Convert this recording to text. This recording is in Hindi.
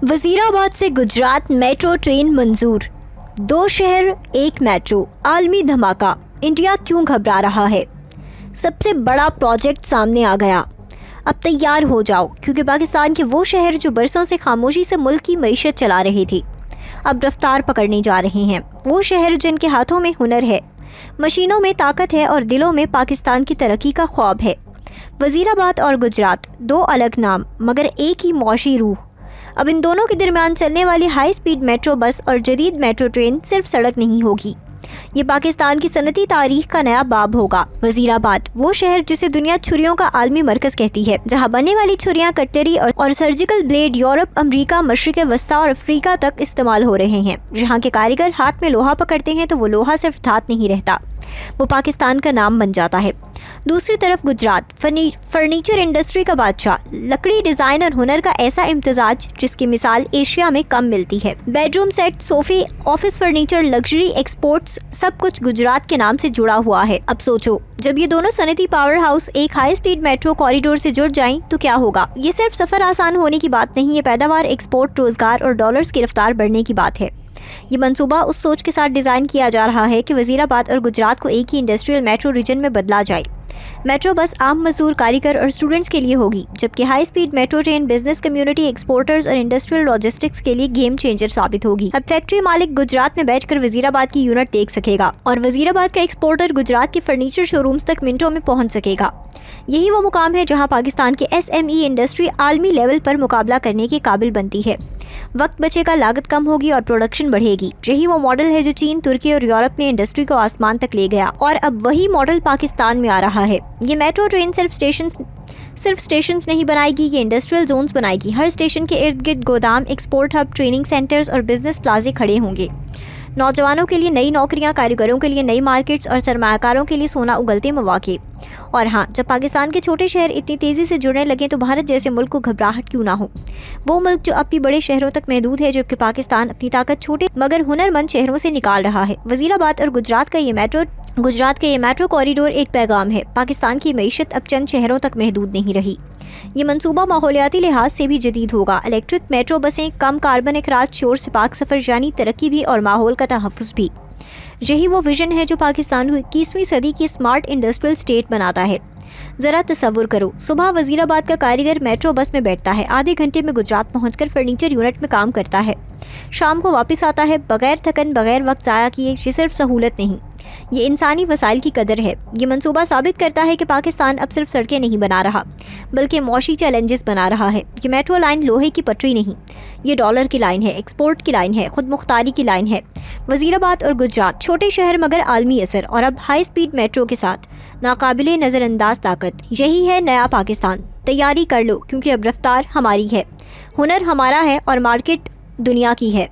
वजीराबाद से गुजरात मेट्रो ट्रेन मंजूर। 2 शहर 1 मेट्रो, आलमी धमाका। इंडिया क्यों घबरा रहा है? सबसे बड़ा प्रोजेक्ट सामने आ गया। अब तैयार हो जाओ, क्योंकि पाकिस्तान के वो शहर जो बरसों से खामोशी से मुल्क की मईशत चला रहे थे, अब रफ्तार पकड़ने जा रहे हैं। वो शहर जिनके हाथों में हुनर है, मशीनों में ताकत है और दिलों में पाकिस्तान की तरक्की का ख्वाब है। वजीराबाद और गुजरात, 2 अलग नाम मगर एक ही मौशी रूह। अब इन दोनों के दरमियान चलने वाली हाई स्पीड मेट्रो बस और जदीद मेट्रो ट्रेन सिर्फ सड़क नहीं होगी, ये पाकिस्तान की सनती तारीख का नया बाब होगा। वजीराबाद, वो शहर जिसे दुनिया छुरियों का आलमी मरकज कहती है, जहां बनने वाली छुरियां, कटलरी और सर्जिकल ब्लेड यूरोप, अमरीका, मशरिक वस्ता और अफ्रीका तक इस्तेमाल हो रहे हैं। जहां के कारीगर हाथ में लोहा पकड़ते हैं तो वो लोहा सिर्फ धात नहीं रहता, वो पाकिस्तान का नाम बन जाता है। दूसरी तरफ गुजरात, फर्नीचर इंडस्ट्री का बादशाह, लकड़ी डिज़ाइन और हुनर का ऐसा इम्तजाज जिसकी मिसाल एशिया में कम मिलती है। बेडरूम सेट, सोफे, ऑफिस फर्नीचर, लग्जरी एक्सपोर्ट्स, सब कुछ गुजरात के नाम से जुड़ा हुआ है। अब सोचो, जब ये दोनों सनती पावर हाउस एक हाई स्पीड मेट्रो कॉरिडोर से जुड़ जाएं तो क्या होगा? ये सिर्फ सफ़र आसान होने की बात नहीं, ये पैदावार, एक्सपोर्ट, रोजगार और डॉलर्स की रफ्तार बढ़ने की बात है। ये मंसूबा उस सोच के साथ डिज़ाइन किया जा रहा है कि वजीराबाद और गुजरात को एक ही इंडस्ट्रियल मेट्रो रीजन में बदला जाए। मेट्रो बस आम मजदूर, कारीगर और स्टूडेंट्स के लिए होगी, जबकि high speed metro train business community, exporters और इंडस्ट्रियल लॉजिस्टिक्स के लिए गेम चेंजर साबित होगी। अब फैक्ट्री मालिक गुजरात में बैठकर वजीराबाद की यूनिट देख सकेगा और वजीराबाद का एक्सपोर्टर गुजरात के फर्नीचर शोरूम्स तक मिनटों में पहुंच सकेगा। यही वो मुकाम है जहां पाकिस्तान की SME इंडस्ट्री आलमी लेवल पर मुकाबला करने के काबिल बनती है। वक्त बचेगा, लागत कम होगी और प्रोडक्शन बढ़ेगी। यही वो मॉडल है जो चीन, तुर्की और यूरोप में इंडस्ट्री को आसमान तक ले गया और अब वही मॉडल पाकिस्तान में आ रहा है। ये मेट्रो ट्रेन सिर्फ स्टेशंस नहीं बनाएगी, ये इंडस्ट्रियल जोन्स बनाएगी। हर स्टेशन के इर्द गिर्द गोदाम, एक्सपोर्ट हब, ट्रेनिंग सेंटर्स और बिजनेस प्लाजे खड़े होंगे। नौजवानों के लिए नई नौकरियां, कारीगरों के लिए नई मार्केट्स और सरमायाकारों के लिए सोना उगलते मौके। और हाँ, जब पाकिस्तान के छोटे शहर इतनी तेज़ी से जुड़ने लगे तो भारत जैसे मुल्क को घबराहट क्यों ना हो। वो मुल्क जो अब भी बड़े शहरों तक महदूद है, जबकि पाकिस्तान अपनी ताकत छोटे मगर हुनरमंद शहरों से निकाल रहा है। वजीराबाद और गुजरात का ये मेट्रो कॉरिडोर एक पैगाम है। पाकिस्तान की मईशत अब चंद शहरों तक महदूद नहीं रही। ये मंसूबा माहौलियाती लिहाज से भी जदीद होगा। इलेक्ट्रिक मेट्रो बसें, कम कार्बन अखराज, शोर से पाक सफ़र, यानी तरक्की भी और माहौल का तहफ़्फ़ुज़ भी। यही वो विजन है जो पाकिस्तान को 21वीं सदी की स्मार्ट इंडस्ट्रियल स्टेट बनाता है। ज़रा तसव्वुर करो, सुबह वजीराबाद का कारीगर मेट्रो बस में बैठता है, आधे घंटे में गुजरात पहुंचकर फर्नीचर यूनिट में काम करता है, शाम को वापस आता है बगैर थकन, बगैर वक्त ज़ाया किए। ये सिर्फ सहूलत नहीं, ये इंसानी वसाइल की कदर है। ये मंसूबा साबित करता है कि पाकिस्तान अब सिर्फ सड़कें नहीं बना रहा, बल्कि मौशी चैलेंजेस बना रहा है। ये मेट्रो लाइन लोहे की पटरी नहीं, ये डॉलर की लाइन है, एक्सपोर्ट की लाइन है, खुद मुख्तारी की लाइन है। वजीराबाद और गुजरात, छोटे शहर मगर आलमी असर, और अब हाई स्पीड मेट्रो के साथ नाकाबिले नज़रअंदाज ताकत। यही है नया पाकिस्तान। तैयारी कर लो, क्योंकि अब रफ्तार हमारी है, हुनर हमारा है और मार्केट दुनिया की है।